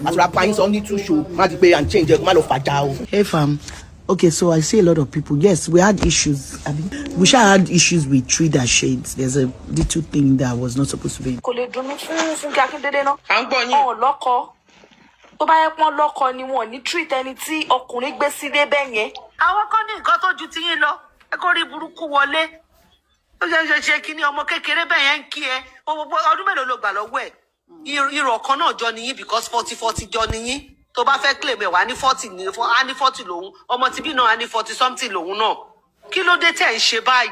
As we're buying something to show, man, pay and change. Man of fajao. Hey fam. Okay, so I see a lot of people. Yes, we had issues. I mean, we should had issues with Trida Shades. There's a little thing that was not supposed to be. Tó bá yẹ pọ́n lọ́kọ ni wọ́n ní treat ẹni tí ọkùnrin gbé sílé bẹ́ẹ̀ yẹn. Àwọn kan ní nǹkan tó ju ti yín lọ ẹ kó rí burúkú wọlé ó ṣe kí ni ọmọ kékeré bẹ́ẹ̀ yẹn ń kí ẹ ọdún mélòó ló gbà lọ́wọ́ ẹ̀ irọ́ kan náà jọ nìyí because 40 jọ nìyí tó bá fẹ́ claim ẹ̀ wá ní 40 ní á ní 40 lòun ọmọ tìbí náà á ní 40 something lòun náà kí ló dé tẹ̀ ń ṣe báyìí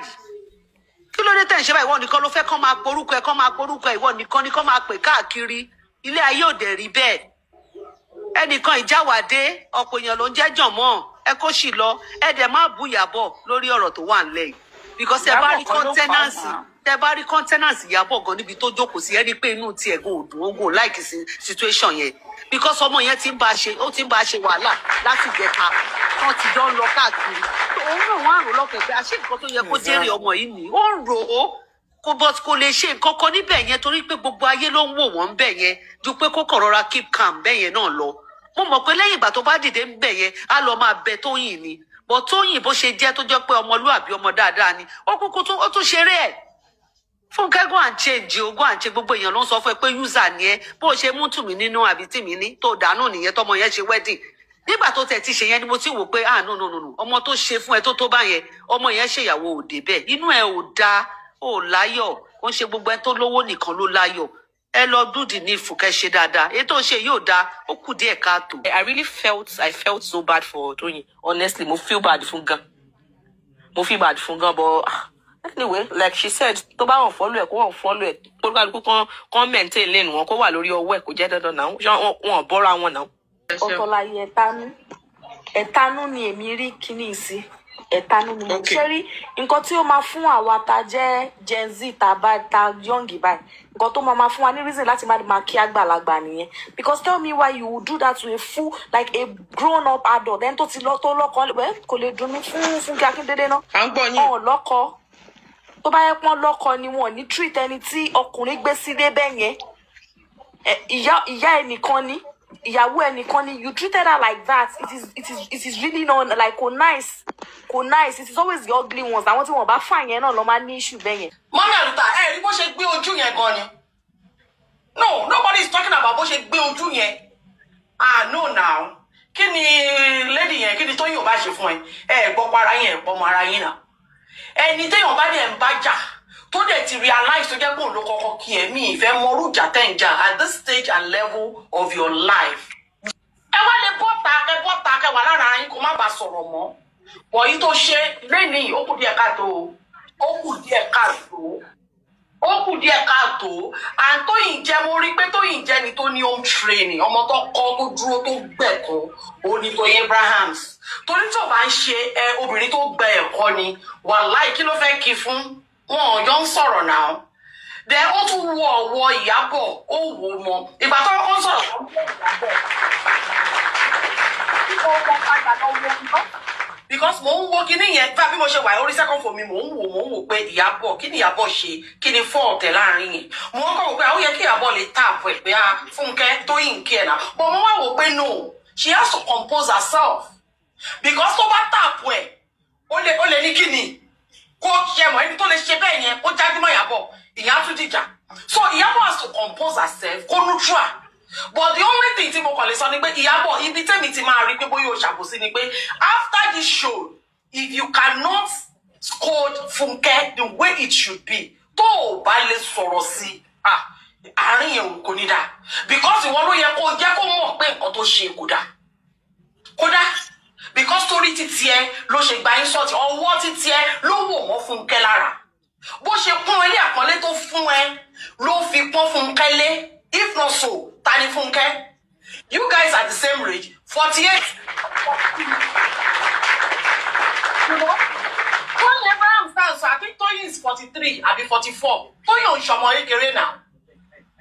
ìwọ nìkan ló fẹ́ kán máa porúkọ ẹ ìwọ nìkan ni kán máa pè káàkiri ilé ayé ò dẹ̀ rí bẹ́ẹ̀ ẹnìkan ìjáwádé ọ̀pọ̀ èèyàn ló ń jẹ́jọ̀ mọ́ ẹ kó sì lọ ẹ dẹ̀ má bú Ìyábọ̀ lórí ọ̀rọ̀ tó wà nílẹ̀ yìí because tẹ bá rí kọ́ńtẹ́nànsì Ìyábọ̀ gan níbi tó jókòó sí ẹ rí pé inú tiẹ̀ gan òdùn ogun láìkì situation yẹn because ọmọ yẹn ti ń bá a ṣe wàhálà láti ìjẹta wọn ti jọ ń lọ káàkiri òun náà wọn àrò lọ́kẹ̀kẹ́ àṣé nǹkan tó yẹ kó jẹ́rìí ọmọ yìí ni ó ń rò ó kò lè ṣe nǹkan kan níbẹ̀ yẹn torí pé gbogbo ayé ló ń wò wọ́n bẹ̀ yẹn ju pé kó kàn rọra keep calm bẹ̀ yẹn náà lọ mo mọ̀ pé lẹ́yìn ìgbà tó bá dìde ń bẹ̀ yẹn á lọ máa bẹ Tóyìn ni bọ̀ Tóyìn bó ṣe jẹ́ tó jẹ́ pé ọmọlúàbí ọmọ dáadáa ni ó tún ṣeré ẹ̀ Fúnkẹ́ go and change go and change gbogbo èèyàn ló ń sọ fún ẹ pé user ni ẹ bó ṣe mú tùmí nínú àbí tìmí ní tó dànù nìyẹn tọmọ yẹn ṣe wedding nígbà tó tẹ̀ ti ṣe yẹn ni mo ti wò pé no ọmọ tó ṣe fún ẹ tó bá yẹn ọmọ yẹn ṣèyàwó òde bẹ́ẹ̀ inú ẹ ò dáa ò láyọ̀ ó ń ṣe gbogbo ẹ tó lówó nìkan ló láyọ̀ ẹ lọ dúdì ní Fúnkẹ́ ṣe dáadáa ètò ṣe yóò dáa ó kù díẹ̀ káàtó. I felt so bad for Tóyìn honestly mo feel bad fún gan but anyway like she said tó bá wọn follow ẹ kó wọn follow ẹ kó kálukú kan maintain lane wọn kó wà lórí ọwọ́ ẹ kó jẹ́ dandan náà wọn bọ́ra wọn náà. ọ̀tọ̀láyé ẹ̀tanú ni èmi rí kíní sí ẹ̀tanú ni mo ṣe rí nǹkan tí ó máa fún àwa tá jẹ́ Gen Z tá young báyìí nǹkan tó máa fún wa ní reason láti máa kí àgbàlagbà nìyẹn because tell me why you would do that to a fool like a grown up adult then tó ti lọ tó lọ́kọ kò lè dùn mí fún kí Akíndélé náà ọ̀ lọ́kọ tó bá yẹ pọ́n lọ́kọ ni wọ́n ní treat ẹni tí ọkùnrin gbé sílé bẹ́ẹ̀ yẹn ìyá ẹnìkan ni ìyàwó ẹnìkan ni you treated her like that it is really not like kò nice it is always the ugly ones àwọn tí wọ́n bá fà yẹn náà lọ máa ní issue bẹ́ẹ̀ yẹn. mọ́mí àlùtà ẹ rí bó ṣe gbé ojú yẹn gan ni no nobody is talking about bó ṣe gbé ojú yẹn no now kí ni lady yẹn kí ni Tóyìn ò bá ṣe fún ẹ gbọ́ para yẹn gbọ́ mọ ara yín náà ẹni téèyàn bá dẹ̀ ń bá jà tó dẹ̀ ti realize tó jẹ́ pé òun ló kọ́kọ́ kí ẹ mí ìfẹ́ mọ́rú ìjà tẹ̀ ń jà at this stage and level of your life. ẹ wá lè bọ́ta kẹ wà lára yín kó má bàa sọ̀rọ̀ mọ́ wọ̀nyí tó ṣe lẹ́nìí ó kù díẹ̀ káàtó and Tóyìn jẹ́ mo rí pé Tóyìn jẹ́ ni tó ní home training ọmọ tó kọ́ tó dúró tó gbẹ̀kọ́ òní Tóyìn Abrahams torí tó bá ń ṣe obìnrin tó gbẹ ẹ̀kọ́ ni wàláì kí ló fẹ́ kí fún wọn ọjọ́ ń sọ̀rọ̀ náà dẹ ó tún wọ ọwọ́ Ìyábọ̀ ó wò ó mọ ìgbà tó kọ́ sọ̀rọ̀ because mo ń wo kíní yẹn bá bí mo ṣe wà orí second phone mi mo ń wò pé Ìyábọ̀ kí ni Ìyábọ̀ ṣe kí ni fọ́ọ̀tẹ̀ láàrin yẹn mo ń kọ́ wò pé àwọn yẹ kí Ìyábọ̀ lè tààpù ẹ̀ pé Fúnkẹ́ Tóyìn kí ẹ̀ náà but mo wá wò pé no she has to compose herself because tó bá tààpù ẹ̀ ó lè ní kíni kó ṣe mọ̀ ẹni tó lè ṣe bẹ́ẹ̀ yẹn ó jáde mọ́ Ìyábọ̀ ìyá tún dìjà so Ìyábọ̀ has to compose herself kó neutral but the only thing tí mo kàn lè sọ ni pé Ìyábọ̀ ibi tẹ́mi ti máa rí pé bóyá o ṣàbòsí ni pé after this show if you cannot scold Fúnkẹ́ the way it should be tó o bá lè sọ̀rọ̀ sí àárín yẹn kò ní dáa because ìwọ ló yẹ kó jẹ́ kó mọ̀ pé nǹkan tó ṣe kò dáa because torí títí ẹ ló ṣe gba insult ọwọ́ títí ẹ ló wò mọ́ Fúnkẹ́ lára bó ṣe pọ́n ilé àpọ́nlé tó fún ẹ ló fi pọ́n Fúnkẹ́ lé if not so ta ni Fúnkẹ́ you guys are the same age 48. Tóyìn Abraham stands so I think Tóyìn is 43 àbí 44 Tóyìn ò ń ṣọmọ kékeré náà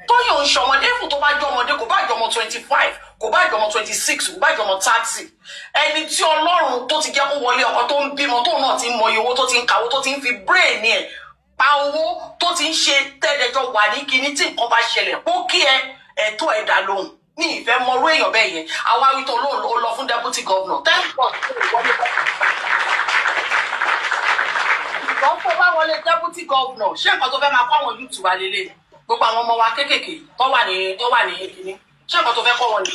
Tóyìn ò ń ṣọmọdé fún tó bá jọ ọmọdé kò bá jọ ọmọ 25 kò bá jọ ọmọ 26 kò bá jọ ọmọ 30 ẹni tí Ọlọ́run tó ti jẹ́ kó wọlé ọkọ tó ń bímọ tóun náà ti ń mọyì owó tó ti ń kàwó tó ti ń fi brain ẹ̀ pa owó tó ti ń ṣe tẹ́lẹ̀jọ wà ní kíní tí nǹkan bá ṣẹlẹ̀ ó kí ẹ̀tọ́ ẹ̀dá lóhùn ní ìfẹ́ mọrú èèyàn bẹ́ẹ̀ yẹn àwa wí tó lọ fún deputy governor thank God ìgbọ́n tó bá wọlé deputy governor ṣé nǹkan tó fẹ́ máa kọ́ àwọn youth wa lélẹ̀ gbogbo àwọn ọmọ wa kéékèèké tó wà ní kíní ṣé nǹkan tó fẹ́ kọ́ wọn ni.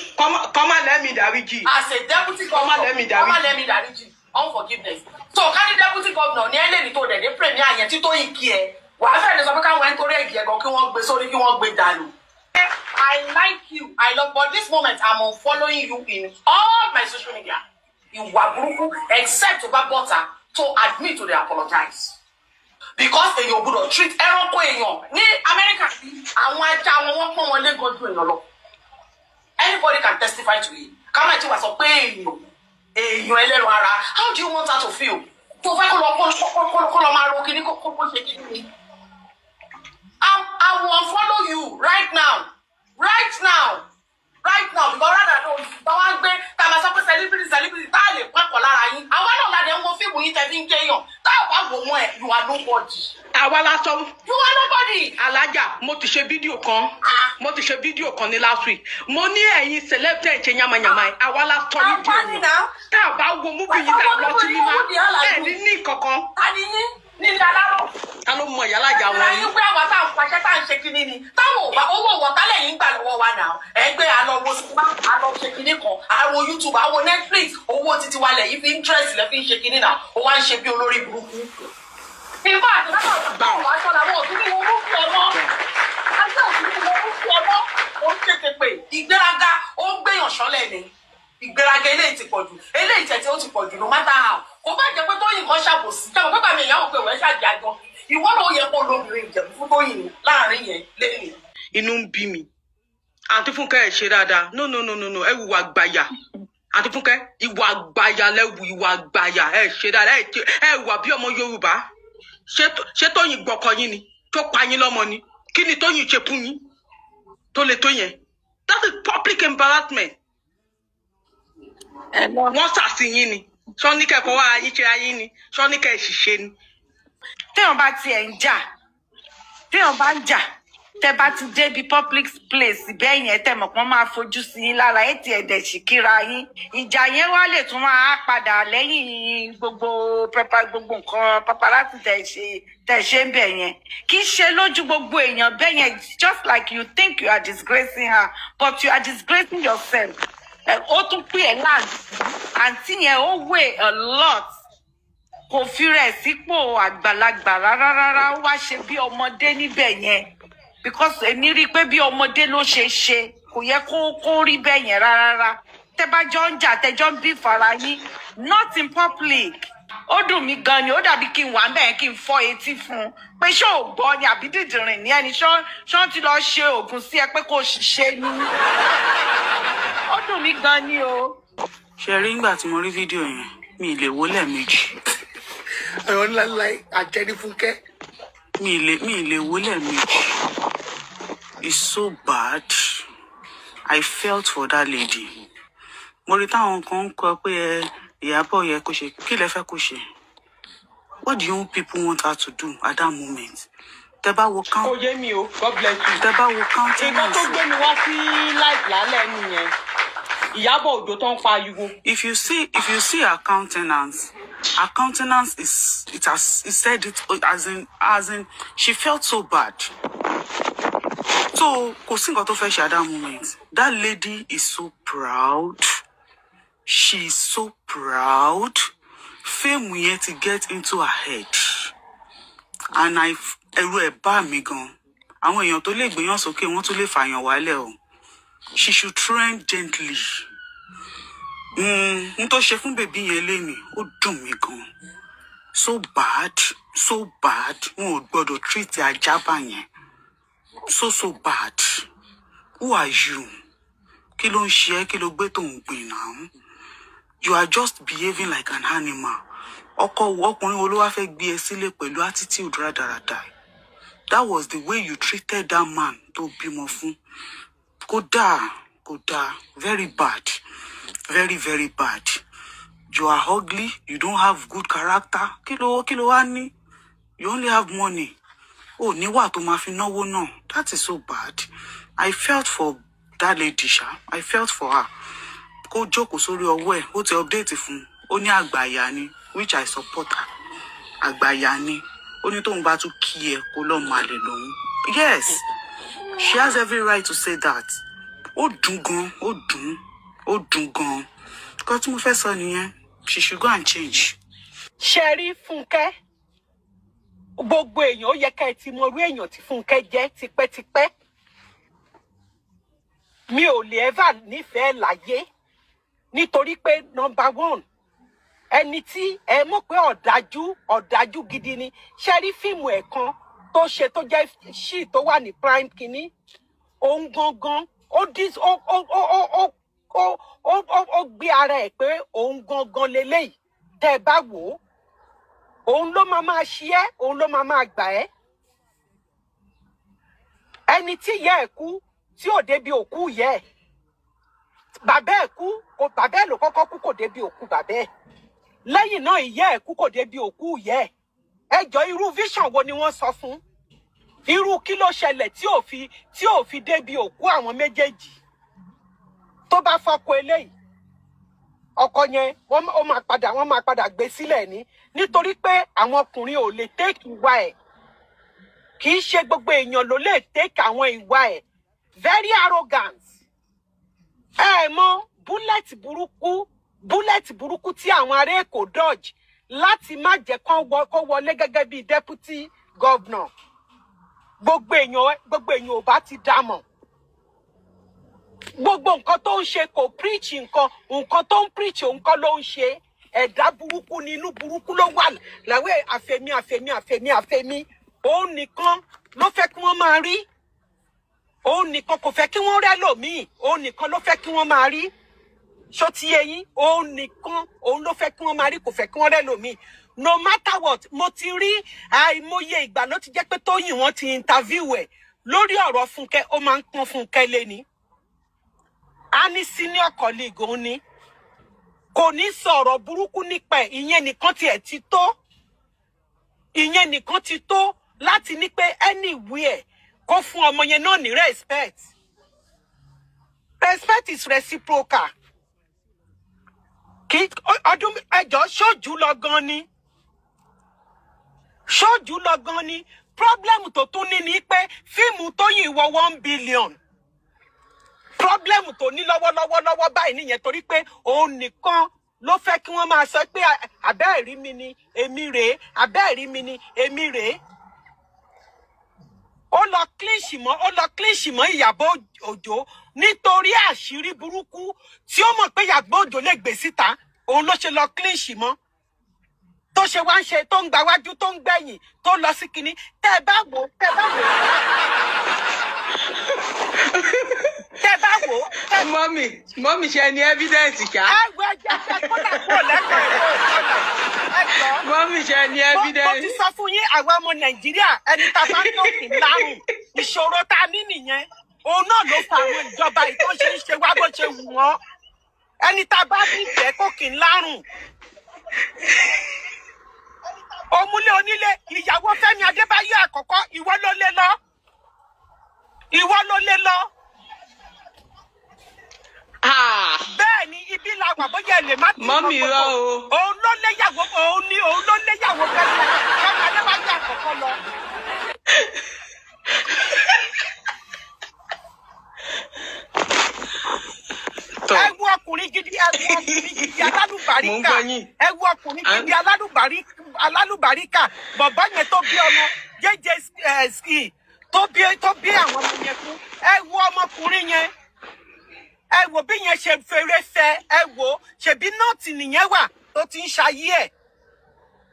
Kọ́má lẹ́mí dáríjì. as a deputy governor kọ́má lẹ́mí dáríjì unforgiveness so kárí deputy governor ní ẹlẹ́ni tó dẹ̀ ní premier yẹn tí tó yìí kí ẹ wàá fẹ́ẹ́ lè sọ pé káwọn ẹni tó rẹ̀ ẹ̀gì ẹ̀gàn kí wọ́n gbé sórí kí wọ́n gbé dànù. I like you I love but this moment I'm unfollowing you in all my social media ìwà burúkú except to bá bọ́ta to admit to dey apologize because èèyàn gbọ́dọ̀ treat ẹranko èèyàn ní America àwọn ajá wọn pọ́n wọn lé gọjú èèyàn lọ anybody can testify to it kámá tí wàá sọ pé èèyàn ẹlẹ́ran ara how do you want her to feel tó fẹ́ kó lọ máa ro kíní kó ṣe kíní. I will unfollow you right now because rather than tọ́wọ́ gbé tàbá sọ pé celebrity tá a lè pẹ́pọ̀ lára yín àwa náà la dẹ̀ ń wo fíìmù yín tẹ̀fí ń jẹyàn tá a bá wò wọ́n ẹ̀ you are nobody. Àwa la sọ. You are nobody. Alájà mo ti ṣe fídíò kan ní last week mo ní ẹ̀yin celebrity ṣe yamayama ẹ̀ àwa la sọ ní fídíò tá a bá wo múbi yìí tá a lọ sí mímá ẹ̀ ní kankan. àníyín nílé aláró. Ta ló mọ ìyálàjà wọn yín. pé àwa tá à ń paṣẹ tá à ń ṣe kinní ni táwọn owó wọ̀tálẹ̀ yìí ń gbà lọ́wọ́ wa náà ẹgbẹ́ àlọ́wọ́ sinimá àlọ́ ṣe kinní kan àwọn YouTube àwọn Netflix owó títí wálẹ̀ yìí fi interest lẹ́ fi ń ṣe kinní náà ó wá ń ṣe bí olórí burúkú. ìfọ̀ àti látàwọn aṣọ làwọn òtún ní owó fún ọmọ àti òtún ní owó fún ọmọ ó ń ṣètè pé ìgbéraga ó ń gbéyàn ṣọlẹ̀ ni ìgbéraga eléyìí ti pọ̀jù eléyìí tẹ̀tẹ̀ ó ti pọ̀jù no matter how kò bá jẹ́ pé Tóyìn kan ṣàbòsí jẹ́ pé bàmí ìyàwó pé wọ́n ṣàjà gan ìwọ náà yẹ kó lóbìnrin ìjẹ̀bú fún Tóyìn láàrin yẹn lẹ́yìn. Inú ń bí mi àǹtí Fúnkẹ́ ẹ̀ ṣe dáadáa no ẹ wù wà gbàyà àǹtí Fúnkẹ́ ìwà gbàyà lẹ́wù ìwà gbàyà ẹ̀ ṣe dáadáa ẹ̀ wà bí ọmọ Yorùbá ṣé Tóyìn gbọ́kọ yín ni tó pa yín lọ́mọ ni kí ni Tóyìn ṣe fún yín tó lè tó yẹn that is public embarrassment. Wọ́n ṣàṣìyìn ni sọ́níkẹ́ fọwọ́ ayé ṣe ayé ni sọ́níkẹ́ ṣìṣe ni. téèyàn bá tiẹ̀ ń jà téèyàn bá ń jà tẹ bá ti débi public place bẹ́ẹ̀ yẹn tẹ mọ̀ pọ́n máa fojú sí yín lára ẹ̀ tí ẹ̀dẹ̀ sì kíra yín ìjà yẹn wá lè tún máa padà lẹ́yìn gbogbo nǹkan paparazzi tẹ̀ ṣe ń bẹ̀ yẹn kì í ṣe lójú gbogbo èèyàn bẹ́ẹ̀ yẹn just like you think you are disgracing her but you are disgracing yourself. Ó tún pè ẹ́ láàánú àǹtí yẹn ó weigh a lot kò fi rẹ̀ sípò àgbàlagbà rárá ó wá ṣe bí ọmọdé níbẹ̀ yẹn because èmi rí i pé bí ọmọdé ló ṣe kò yẹ kó rí bẹ́ẹ̀ yẹn rárá tẹ́ bá jọ ń jà tẹ́jọ́ ń bí fara yín not in public ó dùn mí gan ni ó dàbí kí n wà bẹ́ẹ̀ kí n fọ́ etí fún un pé ṣé ò gbọ́ ni àbí dìdìrìn ní ẹni ṣán ti lọ ṣe oògùn sí ẹ pé kò ṣiṣẹ́ ni ó dùn mí gan ni o. ṣe rí nígbà tí mo rí fídíò yẹn mi ì lè wò lẹ́ẹ̀mejì. ọ̀rọ̀ ńlá ńlá àjẹrí Fúnkẹ́. mi ì lè wò lẹ́ẹ̀mejì. It's so bad. I felt for that lady. mo rí táwọn kan ń kọ pé Ìyábọ̀ yẹ kó ṣe kí lẹ fẹ́ kó ṣe. What do you people want her to do at that moment? Tẹ́ bá wo count. Ó yé mi o, God bless you. Tẹ́ bá wo countenance. Ìgbà tó gbé mi wá sí life lálẹ́ nìyẹn. Ìyábọ̀ Òjó tó ń pariwo. If you see her countenance it said it as in she felt so bad. So kò sí nǹkan tó fẹ́ ṣe at that moment. That lady is so proud. She is so proud. Fame yẹn to get into her head. And ẹ̀rù ẹ̀ bá mi gan. Àwọn èèyàn tó lè gbéyàn sókè wọ́n tún lè fàyàn wálẹ̀ o. She should trend gently. N tó ṣe fún bèbí yẹn lénìí, ó dùn mí gan. So bad. Wọn ò gbọdọ̀ treat ajá báyẹn. So bad. Who are you? Kí ló ń ṣe ẹ́? Kí ló gbé tó ń gbìn náà? You are just behaving like an animal. Ọkùnrin wo ló wá fẹ́ gbé ẹ sílé pẹ̀lú attitude rádaràda? That was the way you treated that man tó bímọ fún. Kódà. Very bad. Very, very bad. You are ugly. You don't have good character. Kí ló wá ní? You only have money. Níwà tó máa fi náwó náà. That is so bad. I felt for that lady sha, I felt for her. Kó jókòó sórí ọwọ́ ẹ̀, ó ti update fún, ó ní àgbàyà ni, which I support her. Àgbàyà ni, ó ní tóun bá tún kí ẹ kó lọ máa lè lòun. Yes, she has every right to say that. Ó dùn gan, ó dùn gan. Nǹkan tí mo fẹ́ sọ nìyẹn, she should go and change. Ṣẹ́rí Fúnkẹ́, gbogbo èèyàn ó yẹ ká ẹ ti mọ irú èèyàn tí Fúnkẹ́ jẹ́ tipẹ́tipẹ́. Mi ò lè ever nífẹ̀ẹ́ láyé nítorí pé number one, ẹni tí ẹ mọ̀ pé ọ̀dájú gidi ni. Ṣẹ́rí fíìmù ẹ̀ kan tó ṣe tó jẹ́ ṣì tó wà ní prime kínní, òun gangan ó gbé ara ẹ̀ pé òun gangan leléyìí. Tẹ́ ẹ bá wò ó, òun ló máa ṣe ẹ́, òun ló máa gbà ẹ́. Ẹni tí ìyá ẹ̀ kú tí ò débi òkú ìyá ẹ̀, bàbá ẹ̀ kú, bàbá ẹ̀ ló kọ́kọ́ kú, kò débi òkú bàbá ẹ̀. Lẹ́yìn náà ìyá ẹ̀ kú, kò débi òkú ìyá ẹ̀. Ẹ jọ̀ọ́ irú vision wo ni wọ́n sọ fún? Irú kí ló ṣẹlẹ̀ tí ò fi débi òkú àwọn méjèèjì? Tó bá fọ́kọ eléyìí, ọkọ yẹn wọ́n máa padà gbé sílẹ̀ ní, nítorí pé àwọn ọkùnrin ò lè take ìwà ẹ̀. Kì í ṣe gbogbo èèyàn ló lè take àwọn ìwà ẹ̀. Very arrogant. Ẹ mọ̀ bullet burúkú tí àwọn ará Èkó dodge láti má jẹ́ kó wọlé gẹ́gẹ́ bí deputy governor. Gbogbo èèyàn ò bá ti dá mọ̀. Gbogbo nǹkan tó ń ṣe kò preach nǹkan tó ń preach nǹkan ló ń ṣe. Ẹ̀dá burúkú ni, inú burúkú ló wà láwẹ̀ àfẹ̀mí. Òun nìkan ló fẹ́ kí wọ́n máa rí. Òun nìkan kò fẹ́ kí wọ́n rẹ́ lòmíì. Òun nìkan ló fẹ́ kí wọ́n máa rí. Ṣó ti yé yín? Òun ló fẹ́ kí wọ́n máa rí, kò fẹ́ kí wọ́n rẹ́ lòmíì. No matter what, mo ti rí àìmọye ìgbà ló ti jẹ́ pé Tóyìn wọ́n ti interview ẹ̀ lórí ọ̀rọ̀ Fúnkẹ́, ó máa ń pọ́n Fúnkẹ́ lé ní. A ní senior colleague òun ni. Kò ní sọ̀rọ̀ burúkú nípa ẹ̀, ìyẹn nìkan ti tó láti ní pé anywhere kó fún ọmọ yẹn náà ní respect. Respect is reciprocal. Kí ọdún ẹjọ́ ṣojú lọ gan ni. Problem tó tún ní pé fíìmù Tóyìn wọ 1 billion. Problem tó ní lọ́wọ́lọ́wọ́ báyìí nìyẹn, torí pé òun nìkan ló fẹ́ kí wọ́n máa sọ pé àbẹ́ẹ̀rí mi ni èmi rèé, àbẹ́ẹ̀rí mi ni èmi rèé. Ó lọ clinch mọ́ Ìyábọ̀ Òjó nítorí àṣírí burúkú tí ó mọ̀ pé Ìyábọ̀ Òjó lè gbé síta. Òun ló ṣe lọ clinch mọ́. Tó ṣe wá ń ṣe tó ń gba wájú tó ń gbẹ̀yìn tó lọ sí kinní. Tẹ́ bá wò. Mọ́mì ṣe ní evidence kí á. Ẹgbẹ́ kọ́lá kúrò lẹ́kọ̀ọ́ ẹ̀kọ́. Mọ́mì ṣe ní evidence. Mo ti sọ fún yín, àwọn ọmọ Nàìjíríà, ẹni tá a bá ń lòkè lárùn, ìṣòro tá a ní nìyẹn. Òun náà ló fa àwọn ìjọba yìí tó ṣe ń ṣe wá bó ṣe wù wọ́n. Ẹni tá a bá ní ìfẹ́ kò kì í lárùn. Òmùlé onílé, ìyàwó Fẹ́mi Adébáyọ̀ àkọ́kọ́, ìwọ ló lé lọ. Bẹ́ẹ̀ ni ibi la wà bóyá lè má tún Mọ́mì rọ o. Òun ló léyàwó Fẹ́mi Adébáyọ̀ àkọ́kọ́ lọ. Ẹ wo ọkùnrin gidi alálùbáríkà. Ẹ wo ọkùnrin gidi alálùbáríkà. Bàbá yẹn tó bí ọmọ jẹjẹ ski tó bí àwọn ọmọ yẹn kú. Ẹ wo ọmọkùnrin yẹn. Ẹ wo bí yẹn ṣe fèrè fẹ́. Ẹ wo ṣebí nọ́ọ̀tì nìyẹn wà tó ti ń ṣayé ẹ̀.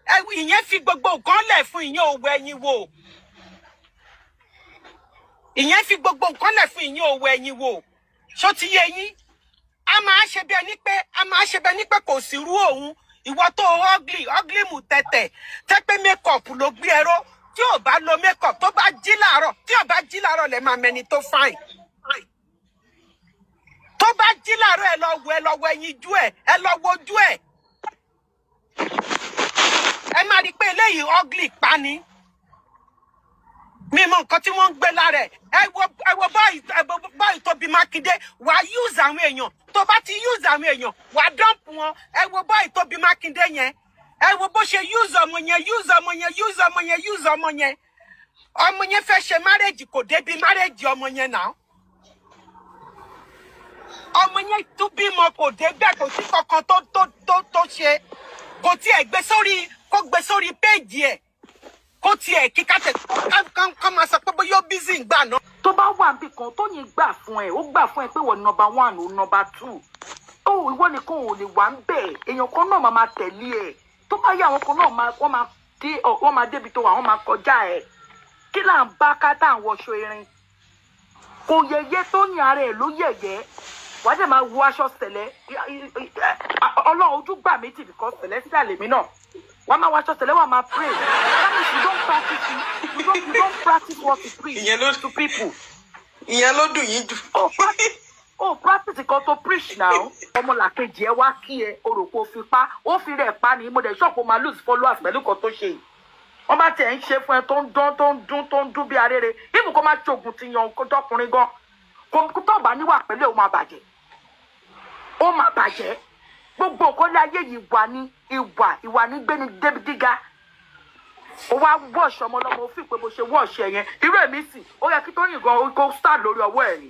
Ẹ wo ìyẹn fi gbogbo nǹkan lẹ̀ fún ìyẹn òwò ẹ̀yìn wò. Ìyẹn fi gbogbo nǹkan lẹ̀ fún ìyẹn òwò ẹ̀yìn wò. Ṣó ti yé yín? A máa ṣe bí ẹni pé kò sí irú òun. Ìwọ tó ugly mú tẹ̀tẹ̀. Tẹ́ pé makeup ló gbé ẹrọ. Tí ò bá lo makeup tó bá jí láàárọ̀ lẹ máa mẹni tó fine. Tó bá jí láàárọ̀ ẹ lọ wo ẹyin jú ẹ lọ wojú ẹ. Ẹ máa rí pé eléyìí ugly pa ni. mi mọ nǹkan tí wọ́n ń gbé lára ẹ̀. ẹ wo báyìí Tóbi Mákindé wàá use àwọn èèyàn tó bá ti use àwọn èèyàn wàá dump wọn. ẹ wo báyìí Tóbi Mákindé yẹn ẹ wo bó ṣe use ọmọ yẹn ọmọ yẹn fẹ́ ṣe marriage kò débi marriage ọmọ yẹn náà. ọmọ yẹn tún bímọ kò débẹ̀ kò sí kankan tó ṣe kò tiẹ̀ gbé sórí péèjì ẹ̀ kó tiẹ̀ kí ká máa sọ pé bóyá ó bízì ń gbà náà. tó bá wà níbi kan tó yìn gbà fún ẹ ó gbà fún ẹ pé wọ́n number 1 ó number 2 ó ìwọ nìkan ò lè wà ń bẹ̀ èèyàn kan náà máa tẹ̀lé ẹ tó bá yà àwọn kan náà wọ́n máa débi tó wà wọ́n máa kọjá ẹ kí là ń bá ká tá à ń wọṣọ irin kò yẹyẹ tó ní ara ẹ ló yẹyẹ wàá dẹ̀ máa wọ aṣọ sẹ̀lẹ̀ ọlọ́run ojú gbà méjì bìkọ́ sẹ̀lẹ̀ sí àlèmí náà wàá máa wọ aṣọ sẹ̀lẹ̀ wàá máa pray that means you don't practice what you preach to people. ìyẹn ló dùn yín jù. practice kan tó preach now ọmọlàkejì ẹ wá kí ẹ oròpó fipá ó fi rẹ̀ pa ni mo dẹ̀ ṣọ́ọ̀pù máa lose followers pẹ̀lú kan tó ṣe yìí wọ́n bá tiẹ̀ ń ṣe fún ẹ tó ń dún bí arére ibù kó má ṣoògùn ti yan ọkùnrin gan kó tó bá níwà pẹ̀lú ó máa bàjẹ́ gbogbo nǹkan ní ayé yìí ìwà ní gbéni débi gíga ó wá wọ́ọ̀ṣì ọmọ ọlọ́mọ òfin pé bó ṣe wọ́ọ̀ṣì ẹ̀ yẹn irú èmi sì ó yẹ kí tó yìn gan kó star lórí ọwọ́ ẹ̀ ni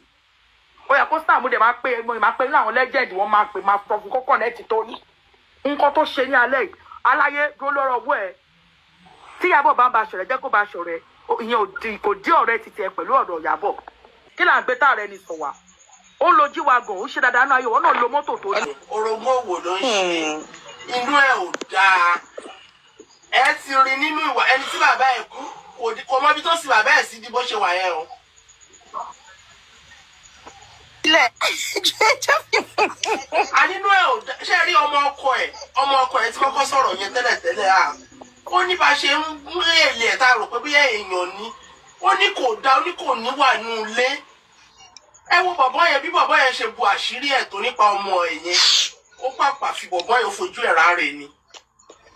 ó yẹ kó star mo dẹ̀ máa pé inú àwọn legend wọ́n máa pè máa sọ fún kókó nẹ́ẹ̀tì tó ní nǹkan tó ṣe ní alẹ́ yìí aláyé dúró lọ́rọ̀ ọwọ́ ẹ̀ tí Ìyábọ̀ bá ń ba ṣọ̀rẹ́ jẹ́ kó ba ṣọ̀rẹ́ ìyẹn kò dí ọ̀rẹ́ títí ẹ pẹ̀lú ọ̀dọ̀ Ìyábọ̀ kí là ń gbé táàrẹ́ ni sọ wá ó ń lo jíwagàn ó ṣe dáadáa náà ayé wọn náà lo mọ́tò tó ní. orogún òwò ló ń ṣe inú ẹ ò dáa ẹ ti rí nínú ìwà ẹni tí bàbá ẹ kú kò mọ ibi tó sì bàbá ẹ sí di bó ṣe wà yẹn o. a nínú ẹ ò dáa ṣe rí ọmọ ọkọ ẹ tí kọ́kọ́ sọ̀rọ̀ yẹn tẹ́lẹ̀tẹ́lẹ̀ à ó ní bá ṣe ń mú èlé ẹ̀ tá a rò pé bí èèyàn ní ó ní kò dá ó ní kò níwà nù ilé ẹ wo bọ̀bọ́ yẹn bí bọ̀bọ́ yẹn ṣe bu àṣírí ẹ̀ tó nípa ọmọ ẹ̀ yẹn ó pàpà fi bọ̀bọ́ yẹn fojú ẹ̀ rárẹ̀ ni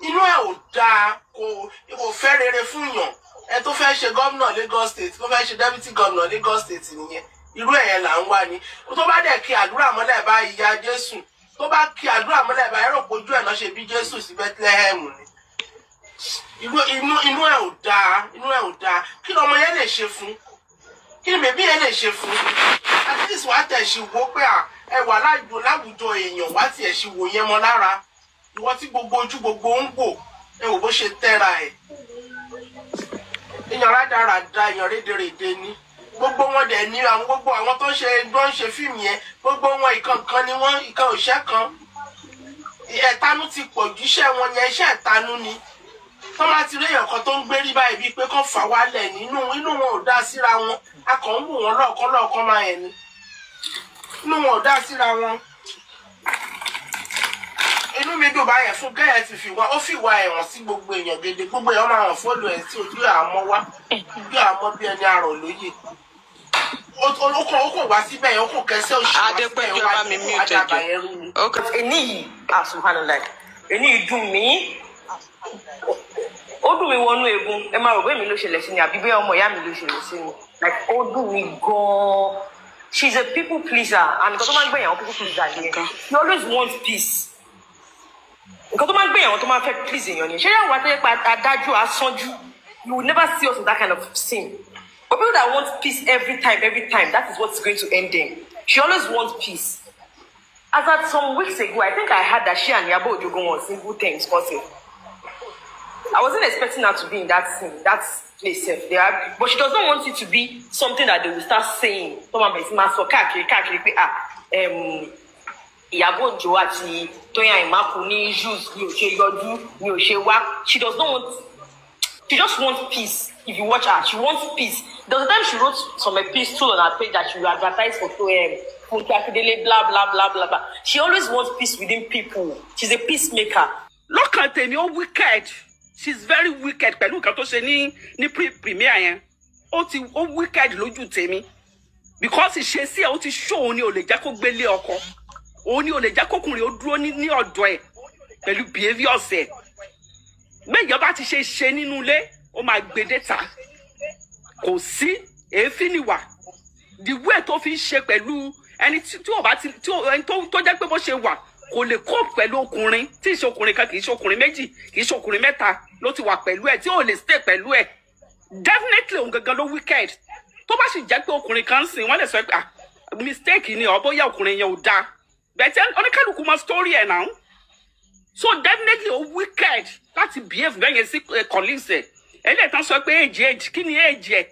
inú ẹ̀ ò dáa kò fẹ́ rere fún yàn ẹ tó fẹ́ ṣe gómìnà Lagos State tó fẹ́ ṣe deputy gómìnà Lagos State nìyẹn irú ẹ̀ yẹn là ń wá ni tó bá dẹ̀ kí àdúrà mọ́lẹ̀ bá ìyá Jésù tó bá kí àdúrà mọ́lẹ̀ bá ẹ̀rọ pojú ẹ̀ náà ṣe bí Jésù sí Bethlehem ni inú ẹ̀ ò dáa kí lọmọ yẹn lè ṣe fún kí ni bèbí yẹn lè ṣe fún at least wàá tẹ̀ ṣì wò pé ẹ wà láwùjọ èèyàn wàá tiẹ̀ ṣì wò yẹn mọ́ lára ìwọ tí gbogbo ojú gbogbo ń gbò ẹ wò bó ṣe tẹ́ra ẹ̀ èèyàn rádaràda èèyàn rédèrèdè ni gbogbo wọn dẹ̀ ní gbogbo àwọn tó ń ṣe fíìmù yẹn gbogbo wọn ìkànkan ni wọ́n ìkan òṣẹ́ kan ẹ̀tanú ti pọ̀ jù iṣẹ́ wọn yẹn iṣẹ́ ẹ̀tanú ni tó bá ti rí èèyàn kan tó ń gbérí báyìí bíi pé kán fà wálẹ̀ inú wọn ò dá síra wọn a kàn ń wò wọn lọ́ọ̀kan máa yẹn ni inú wọn ò dá síra wọn. inú mi dùn báyẹn fún kẹ́yẹ̀ ti fi wá ẹ̀wọ̀n sí gbogbo èèyàn gèdè gbogbo èèyàn máa hàn fọ́ọ̀lù ẹ̀ sí ojú àmọ́ wá ojú àmọ́ bí ẹni àrọ̀ lóye ó kàn wá síbẹ̀ yẹn ó kàn kẹsẹ́ òṣì wá síbẹ̀ yẹn wá sí àdàbà yẹn rú ni. èní yìí àsùnfànàlà èní yìí dùn mí ó dùn mí wọnú egun ẹ máa rò bẹ́ẹ̀ mi ló ṣẹlẹ̀ sí ni àbí bẹ́ẹ̀ ọmọ ìyá mi ló ṣẹlẹ̀ sí ni like ó dùn mí gan-an she is a people pleaser and nǹkan tó máa ń gbẹ̀yàn àwọn people pleaser nìyẹn you always want peace nǹkan tó máa ń gbẹ̀yàn àwọn tó máa ń fẹ́ please èèyàn ni ṣé yàrá wa tẹ́lẹ̀ pa adájú asánjú you will never see us in that kind of scene but people that want peace every time that is what's going to end them she always wants peace as at some weeks ago I think I heard that she and Iyabo Ojo were single things gossip. I wasn't expecting her to be in that scene, that place. But she does not want it to be something that they will start saying. Iyabo Ojo àti Toyin Aimaku ní issues ní òṣè yọjú ní òṣè wá. She does not want. She just wants peace. If you watch her, she wants peace. There was a time she wrote some epistle on her page that she will advertise for Funke Akindele, blah blah blah blah blah. She always wants peace within people. She's a peacemaker. Look at them, you're wicked. She's very wicked pẹ̀lú nǹkan tó ṣe ní premier yẹn ó wicked lójú tèmi because ṣe sí ẹ ó ti show òun ni ò lè jẹ́ kó gbélé ọkọ òun ni ò lè jẹ́ kókùnrin ó dúró ní ọ̀dọ̀ ẹ̀ pẹ̀lú behaviours ẹ̀ bẹ́ẹ̀ ìjọba ti ṣe nínú ilé ó máa gbé data kò sí èéfín níwà the way tó fi ṣe pẹ̀lú ẹni tí ò bá ti ẹni tó jẹ́ pé bó ṣe wà kò lè cope pẹ̀lú ọkùnrin tí ì ṣe ọkùnrin kan kì í ṣe ọkùnrin méjì kì í ṣe ọkùnrin mẹ́ta ló ti wà pẹ̀lú ẹ̀ tí ò lè stay pẹ̀lú ẹ̀ definitely òun gangan ló wicked tó bá sì jẹ́ pé ọkùnrin kan ń sìn wọ́n lè sọ pé mistake ni ọ bóyá ọkùnrin yẹn ò dáa bẹ́ẹ̀ oníkálukú mọ story ẹ̀ náà so definitely ó wicked láti behave bẹ́ẹ̀ yẹn sí colleagues ẹ̀ eléyìí tán sọ pé age kí ni age ẹ̀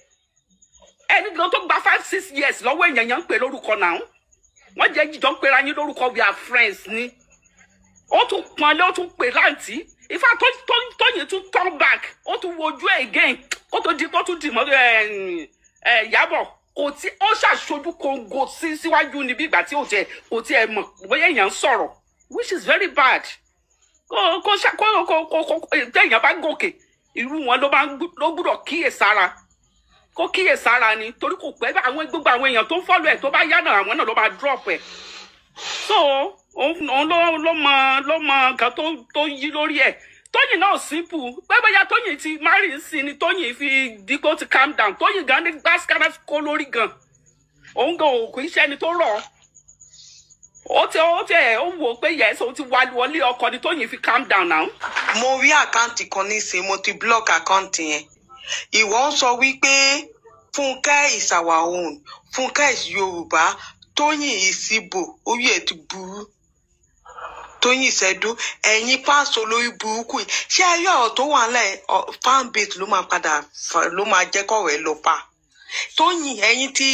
ẹni gan tó gba 5-6 years lọ́wọ́ èèyàn yẹn ń pè lórúkọ náà wọ́n jẹ́ jìjọ ń pera yín lórúkọ we are friends ni ó tún pọnlé ó tún pè láǹtí ifá tóyìn tún turn back ó tún wojú ẹ̀ again ó tún di mọ́ Ìyábọ̀ kò tí ó ṣàṣojú kóńgò síwájú ní bí ìgbà tí kò tiẹ̀ mọ̀ bóyá èèyàn ń sọ̀rọ̀ which is very bad téèyàn bá gòkè irú wọn ló gbúdọ̀ kíyèsára kó kíyèsára ni torí kò pẹ́ àwọn gbogbo àwọn èèyàn tó ń fọ́lọ̀ ẹ̀ tó bá yá náà àwọn náà ló máa drop ẹ̀ so òun ló mọ nǹkan tó yí lórí ẹ̀ Tóyìn náà simple bẹ́ẹ̀ Tóyìn ti marry sí ni Tóyìn fi dípò ti calm down Tóyìn gan ní gbàskára kó lórí gan òun gan òkú iṣẹ́ ni tó rọ̀ ó wò pé yes ó ti wọlé ọkọ ni Tóyìn fi calm down now. mo rí àkáǹtì kan nísìnyí mo ti block àkáǹtì yẹn ìwọ ń sọ wípé Fúnkẹ́ is our own Fúnkẹ́ is Yorùbá Tóyìn is Igbo orí ẹ̀ ti burú Tóyìn ìṣẹ́dú ẹ̀yin pàṣẹ olórí burúkú yìí ṣé ayé ọ̀rọ̀ tó wà ńlẹ̀ fan base ló máa jẹ́ kọ̀rọ̀ ẹ̀ lọ pa Tóyìn ẹ̀yin tí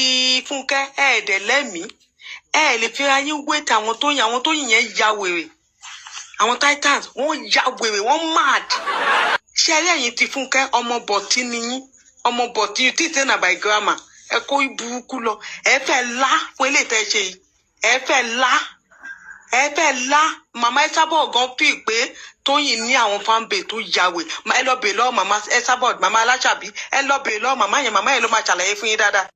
Fúnkẹ́ ẹ̀ẹ́dẹ̀ lẹ́mìí ẹ lè fi ayé wé tàwọn Tóyìn yẹn ya wèrè àwọn Titans wọ́n ya wèrè wọ́n mad ṣé ayé ẹ̀yin tí Fúnkẹ́ ọmọ bọ̀tí ni yín ọmọ bọ̀tí you think say na by grammar ẹ kó burúkú lọ ẹ fẹ́ lá fún eléyìí tẹ́ ṣe yìí ẹ fẹ́ lá màmá Esabod gan fi pé Tóyìn ní àwọn fanbase tó yàwé ẹ lọ bèè lọ màmá Esabod màmá Aláṣàbí ẹ lọ bèè lọ màmá yẹn ló máa ṣàlàyé fún yín dáadáa.